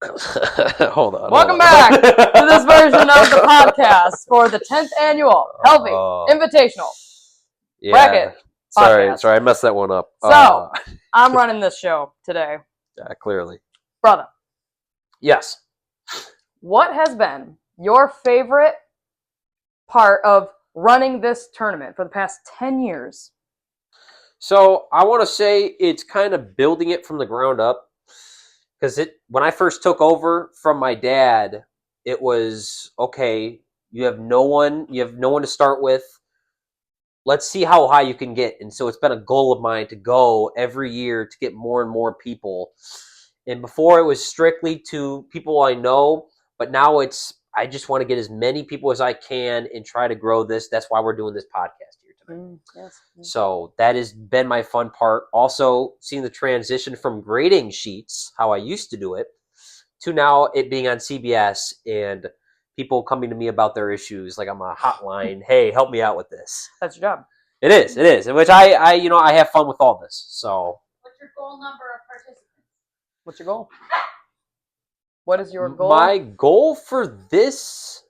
Hold on. Welcome back to this version of the podcast for the 10th annual Healthy Invitational Bracket Sorry, podcast. I messed that one up. So, I'm running this show today. Yeah, clearly. Brother. Yes. What has been your favorite part of running this tournament for the past 10 years? So, I want to say it's kind of building it from the ground up. Because when I first took over from my dad, it was, okay, you have no one to start with. Let's see how high you can get. And so it's been a goal of mine to go every year to get more and more people. And before it was strictly to people I know, but now I just want to get as many people as I can and try to grow this. That's why we're doing this podcast here tonight. Yes. So that has been my fun part. Also, seeing the transition from grading sheets, how I used to do it, to now it being on CBS and people coming to me about their issues, like I'm a hotline. Hey, help me out with this. That's your job. It is. In which I have fun with all this. So, what's your goal number of participants? What's your goal? What is your goal? My goal for this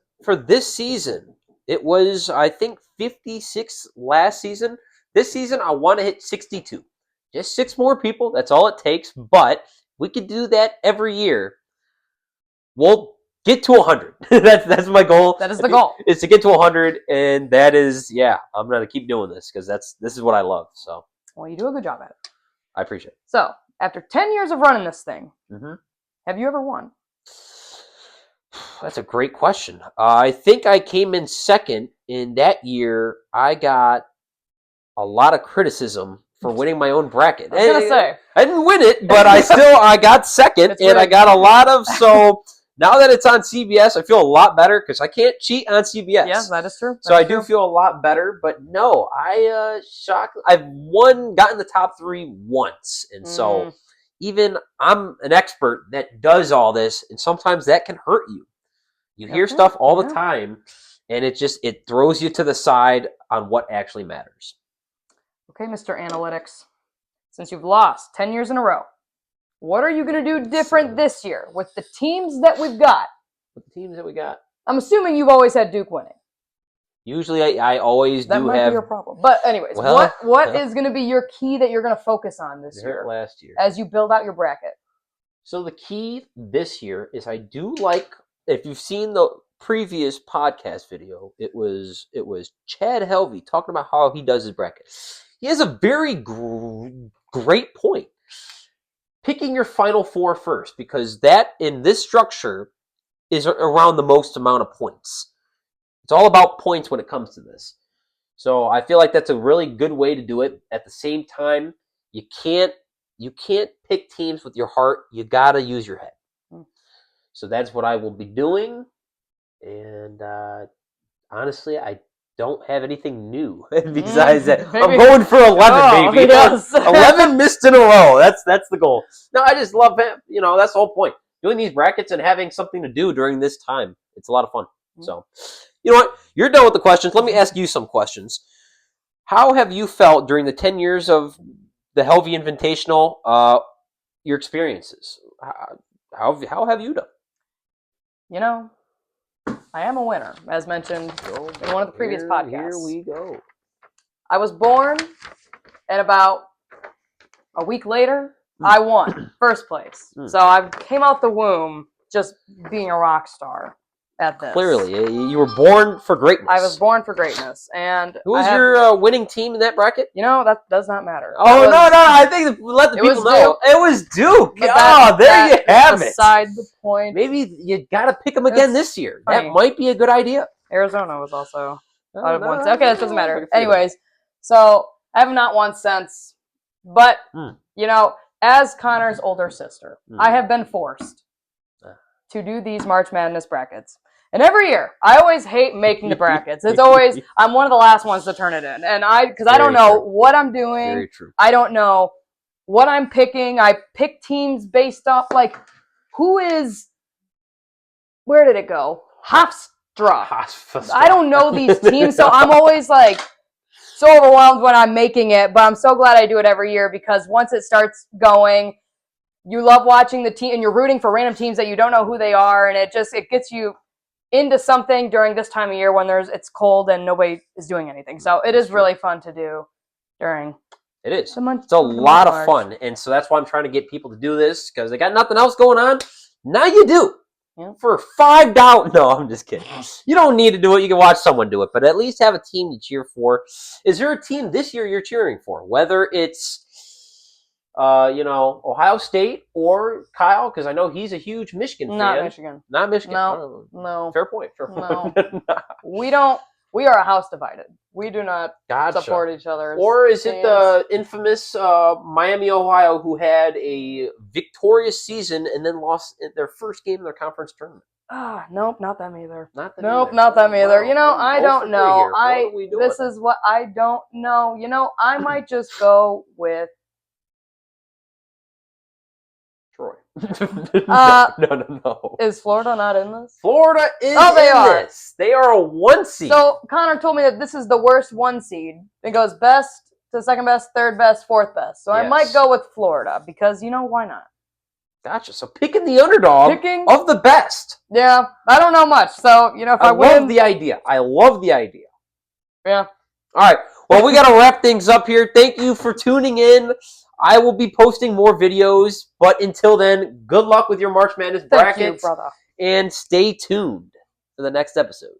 season, it was, I think, 56 last season. This season, I want to hit 62. Just 6 more people. That's all it takes. But we could do that every year. We'll get to 100. That's my goal. That is the goal. Is to get to 100, and that is, I'm going to keep doing this because this is what I love. So, well, you do a good job at it. I appreciate it. So, after 10 years of running this thing, Mm-hmm. have you ever won? That's a great question. I think I came in second. In that year, I got a lot of criticism for winning my own bracket. I was going to say. I didn't win it, but I got second, and I got a lot of, so now that it's on CBS, I feel a lot better because I can't cheat on CBS. Yeah, that is true. So I do feel a lot better, but no, I've gotten the top 3 once, and so even I'm an expert that does all this, and sometimes that can hurt you. You hear stuff all the time, and it throws you to the side on what actually matters. Okay, Mr. Analytics, since you've lost 10 years in a row, what are you going to do different this year with the teams that we've got? With the teams that we got? I'm assuming you've always had Duke winning. Usually I always that do might have... be your problem. But anyways, what is going to be your key that you're going to focus on this year? Last year. As you build out your bracket? So the key this year is I do like... If you've seen the previous podcast video, it was Chad Helvey talking about how he does his bracket. He has a very great point. Picking your final 4 first, because that, in this structure, is around the most amount of points. It's all about points when it comes to this. So I feel like that's a really good way to do it. At the same time, you can't pick teams with your heart. You got to use your head. So that's what I will be doing. And honestly, I don't have anything new besides that. I'm going for 11, baby. Yes. 11 missed in a row. That's the goal. No, I just love it. That's the whole point. Doing these brackets and having something to do during this time. It's a lot of fun. So, you know what? You're done with the questions. Let me ask you some questions. How have you felt during the 10 years of the Helvey Invitational, your experiences? How have you done? I am a winner, as mentioned in one of the previous podcasts. Here we go. I was born, and about a week later, I won first place. So I came out the womb just being a rock star at this. Clearly, you were born for greatness. I was born for greatness. And who was your winning team in that bracket? That does not matter. Oh, no, I think let the people know. It was Duke. There you have it. Beside the point. Maybe you got to pick them again this year. Funny. That might be a good idea. Arizona was also out of one. Okay, that doesn't matter. Anyways, so I have not won since. But, as Connor's older sister, I have been forced to do these March Madness brackets. And every year, I always hate making the brackets. It's always, I'm one of the last ones to turn it in. And because I don't know what I'm doing. Very true. I don't know what I'm picking. I pick teams based off, where did it go? Hofstra. I don't know these teams, so I'm always so overwhelmed when I'm making it. But I'm so glad I do it every year because once it starts going, you love watching the team, and you're rooting for random teams that you don't know who they are, and it gets you into something during this time of year when it's cold and nobody is doing anything. So it is really fun to do during. It is. It's a lot of fun, and so that's why I'm trying to get people to do this because they got nothing else going on. Now you do. Yeah. For $5. No, I'm just kidding. You don't need to do it. You can watch someone do it, but at least have a team to cheer for. Is there a team this year you're cheering for? Whether it's, Ohio State or Kyle, because I know he's a huge Michigan fan. Not Michigan. Not Michigan. No. Fair point. No. We don't. We are a house divided. We do not support each other. Or is it the infamous Miami, Ohio, who had a victorious season and then lost their first game in their conference tournament? Nope, not them either. Not them either. Wow. I don't know. This is what I don't know. I might just go with Troy. No. Is Florida not in this? Florida is they are. This. They are a 1 seed. So Connor told me that this is the worst 1 seed. It goes best to second best, third best, fourth best. So I might go with Florida because, why not? Gotcha. So picking the underdog of the best. Yeah, I don't know much. So, if I win. Love the idea. I love the idea. Yeah. All right. Well, we got to wrap things up here. Thank you for tuning in. I will be posting more videos, but until then, good luck with your March Madness brackets. Thank you, brother. And stay tuned for the next episode.